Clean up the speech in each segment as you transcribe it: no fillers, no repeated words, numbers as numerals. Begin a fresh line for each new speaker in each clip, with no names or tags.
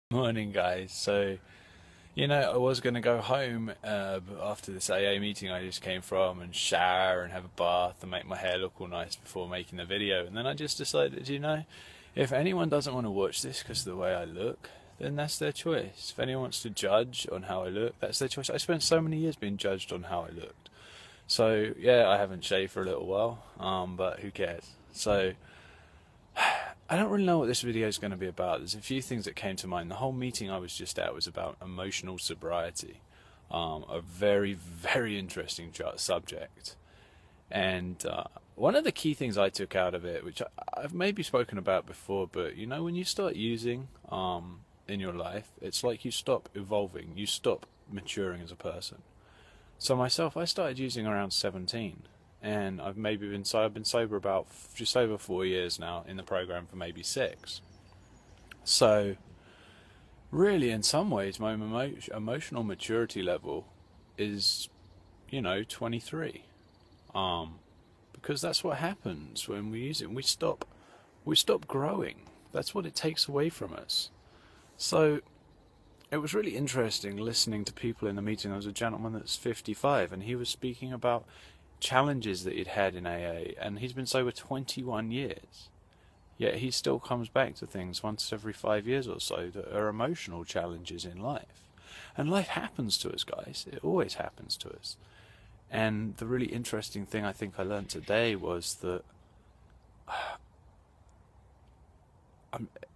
Morning, guys. I was going to go home after this AA meeting I just came from and shower and have a bath and make my hair look all nice before making the video. And then I just decided, if anyone doesn't want to watch this because of the way I look, then that's their choice. If anyone wants to judge on how I look, that's their choice. I spent so many years being judged on how I looked. So, yeah, I haven't shaved for a little while, but who cares? So, I don't really know what this video is going to be about. There's a few things that came to mind. The whole meeting I was just at was about emotional sobriety, a very, very interesting subject. And one of the key things I took out of it, which I've maybe spoken about before, but when you start using in your life, it's like you stop evolving, you stop maturing as a person. So myself, I started using around 17. And I've been sober about just over 4 years now, in the program for maybe 6. So really, in some ways, my emotional maturity level is 23, because that's what happens when we use it. We stop growing. That's what it takes away from us. So it was really interesting listening to people in the meeting. There was a gentleman that's 55, and he was speaking about challenges that he'd had in AA, and he's been sober 21 years. Yet he still comes back to things once every 5 years or so that are emotional challenges in life. And life happens to us, guys. It always happens to us. And the really interesting thing I think I learned today was that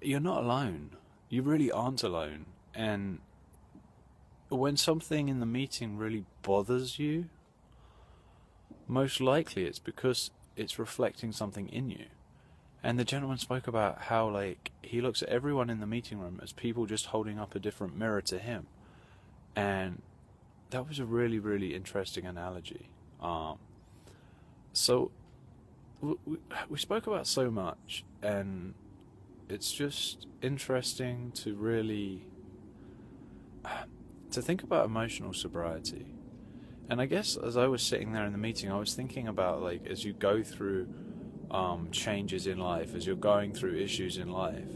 you're not alone. You really aren't alone. And when something in the meeting really bothers you, most likely it's because it's reflecting something in you. And the gentleman spoke about how, he looks at everyone in the meeting room as people just holding up a different mirror to him. And that was a really, really interesting analogy. So we spoke about so much, and it's just interesting to really to think about emotional sobriety. And I guess as I was sitting there in the meeting, I was thinking about, as you go through changes in life, as you're going through issues in life,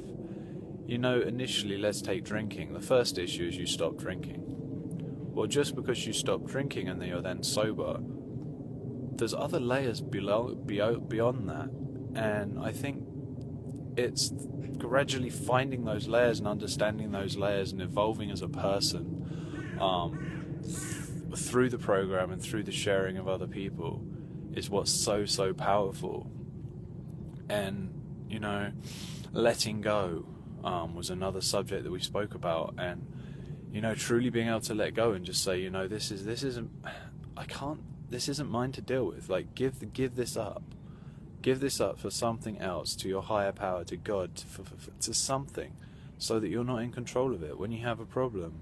initially, let's take drinking. The first issue is you stop drinking. Well, just because you stop drinking and you're then sober, there's other layers beyond that. And I think it's gradually finding those layers and understanding those layers and evolving as a person through the program and through the sharing of other people is what's so powerful. And letting go was another subject that we spoke about, and truly being able to let go and just say, this isn't mine to deal with. Give this up for something else, to your higher power, to God, to something, so that you're not in control of it. When you have a problem,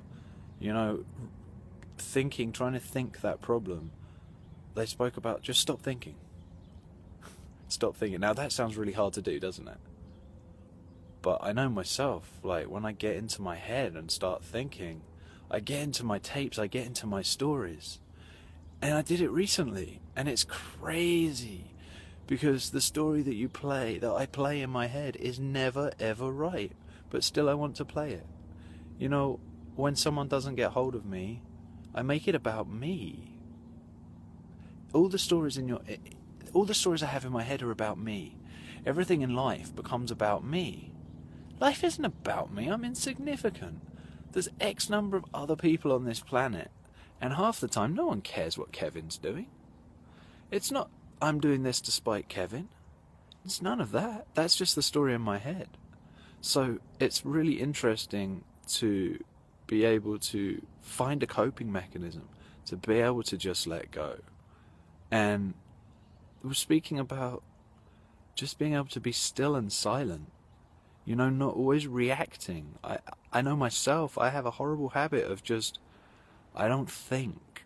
trying to think that problem, they spoke about just stop thinking. Stop thinking. Now that sounds really hard to do, doesn't it? But I know myself, when I get into my head and start thinking, I get into my tapes, I get into my stories. And I did it recently, and it's crazy, because the story that I play in my head is never ever right, but still I want to play it. When someone doesn't get hold of me, I make it about me. All the stories I have in my head are about me. Everything in life becomes about me. Life isn't about me. I'm insignificant. There's X number of other people on this planet, and half the time no one cares what Kevin's doing. It's not I'm doing this to spite Kevin. It's none of that. That's just the story in my head. So it's really interesting to be able to find a coping mechanism, to be able to just let go. And we're speaking about just being able to be still and silent, not always reacting. I know myself, I have a horrible habit of I don't think.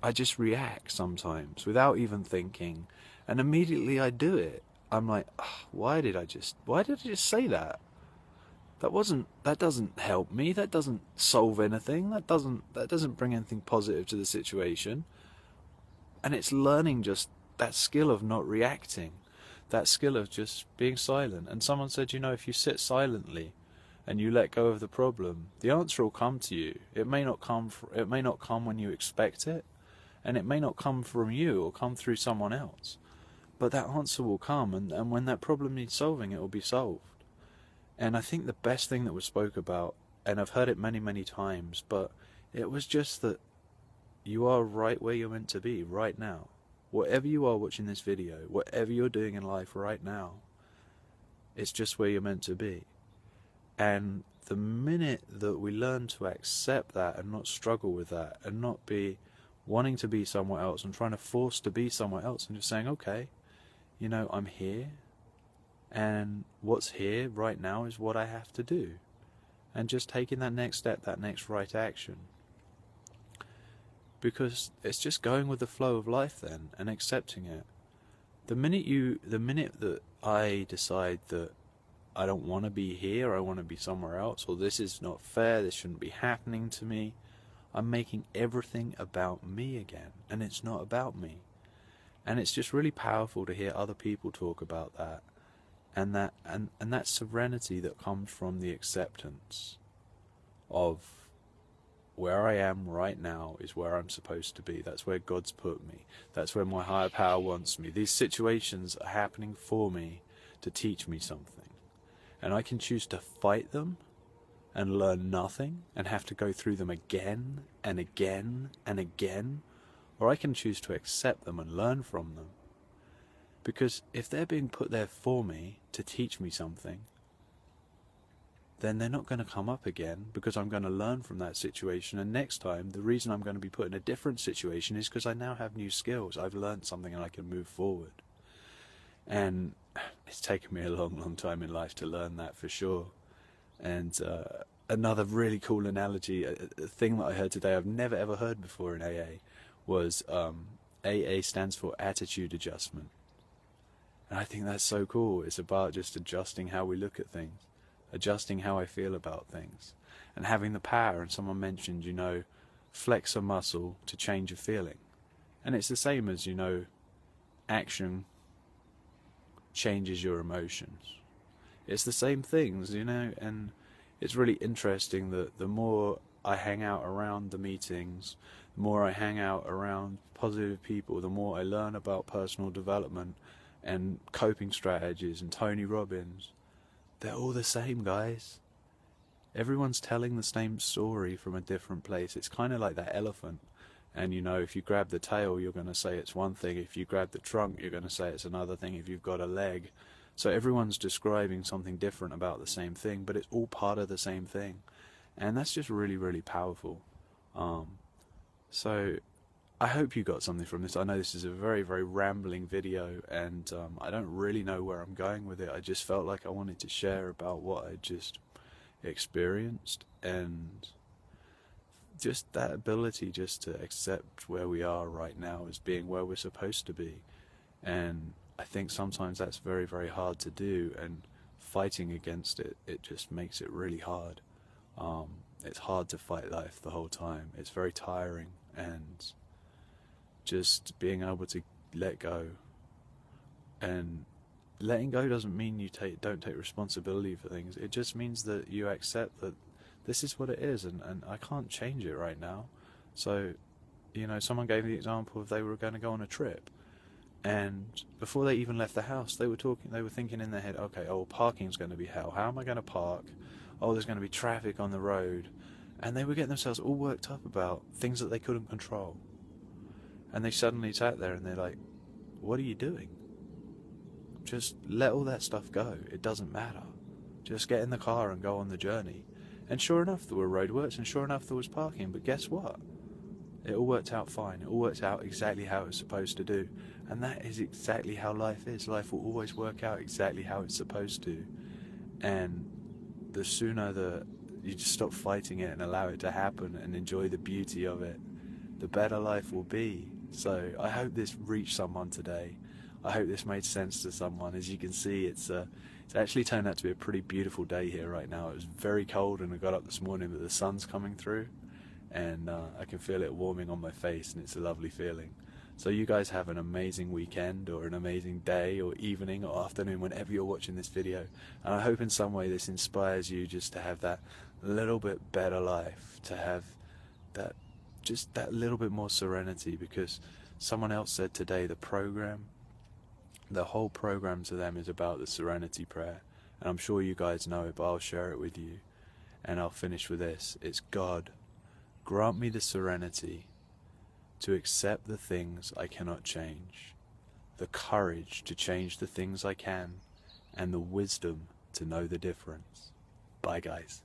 I just react sometimes without even thinking, and immediately I do it. I'm like, why did I just say that? That doesn't help me. That doesn't solve anything. That doesn't bring anything positive to the situation. And it's learning just that skill of not reacting, that skill of just being silent. And someone said, if you sit silently and you let go of the problem, the answer will come to you. It may not come when you expect it, and it may not come from you or come through someone else. But that answer will come, and when that problem needs solving, it will be solved. And I think the best thing that was spoke about, and I've heard it many, many times, but it was just that you are right where you're meant to be right now. Whatever you are watching this video, whatever you're doing in life right now, it's just where you're meant to be. And the minute that we learn to accept that and not struggle with that and not be wanting to be somewhere else and trying to force to be somewhere else and just saying, okay, you know, I'm here, and what's here right now is what I have to do. And just taking that next step, that next right action. Because it's just going with the flow of life then and accepting it. The minute that I decide that I don't want to be here, I want to be somewhere else, or this is not fair, this shouldn't be happening to me, I'm making everything about me again, and it's not about me. And it's just really powerful to hear other people talk about that, and that serenity that comes from the acceptance of where I am right now is where I'm supposed to be. That's where God's put me. That's where my higher power wants me. These situations are happening for me to teach me something. And I can choose to fight them and learn nothing and have to go through them again and again and again. Or I can choose to accept them and learn from them. Because if they're being put there for me to teach me something, then they're not going to come up again, because I'm going to learn from that situation. And next time, the reason I'm going to be put in a different situation is because I now have new skills. I've learned something and I can move forward. And it's taken me a long, long time in life to learn that, for sure. And another really cool analogy, a thing that I heard today I've never ever heard before in AA, was AA stands for attitude adjustment. And I think that's so cool. It's about just adjusting how we look at things, adjusting how I feel about things, and having the power. And someone mentioned, you know, flex a muscle to change a feeling. And it's the same as, you know, action changes your emotions. It's the same things, you know. And it's really interesting that the more I hang out around the meetings, the more I hang out around positive people, the more I learn about personal development and coping strategies and Tony Robbins. They're all the same, guys. Everyone's telling the same story from a different place. It's kind of like that elephant. And, you know, if you grab the tail, you're going to say it's one thing. If you grab the trunk, you're going to say it's another thing if you've got a leg. So everyone's describing something different about the same thing, but it's all part of the same thing. And that's just really, really powerful. So I hope you got something from this. I know this is a very, very rambling video, and I don't really know where I'm going with it. I just felt like I wanted to share about what I just experienced, and just that ability just to accept where we are right now as being where we're supposed to be. And I think sometimes that's very, very hard to do, and fighting against it, it just makes it really hard. It's hard to fight life the whole time. It's very tiring, and just being able to let go. And letting go doesn't mean you don't take responsibility for things. It just means that you accept that this is what it is, and I can't change it right now. So, you know, someone gave me the example of they were going to go on a trip, and before they even left the house, they were thinking in their head, okay, oh, parking's going to be hell. How am I going to park? Oh, there's going to be traffic on the road. And they were getting themselves all worked up about things that they couldn't control. And they suddenly sat there and they're like, what are you doing? Just let all that stuff go. It doesn't matter. Just get in the car and go on the journey. And sure enough, there were roadworks, and sure enough, there was parking. But guess what? It all worked out fine. It all worked out exactly how it was supposed to do. And that is exactly how life is. Life will always work out exactly how it's supposed to. And the sooner that you just stop fighting it and allow it to happen and enjoy the beauty of it, the better life will be. So I hope this reached someone today. I hope this made sense to someone. As you can see, it's actually turned out to be a pretty beautiful day here right now. It was very cold and I got up this morning, but the sun's coming through, and I can feel it warming on my face, and it's a lovely feeling. So you guys have an amazing weekend, or an amazing day, or evening, or afternoon, whenever you're watching this video. And I hope in some way this inspires you just to have that little bit better life, to have that, just that little bit more serenity, because someone else said today the whole program to them is about the serenity prayer. And I'm sure you guys know it, but I'll share it with you. And I'll finish with this. It's: God, grant me the serenity to accept the things I cannot change, the courage to change the things I can, and the wisdom to know the difference. Bye, guys.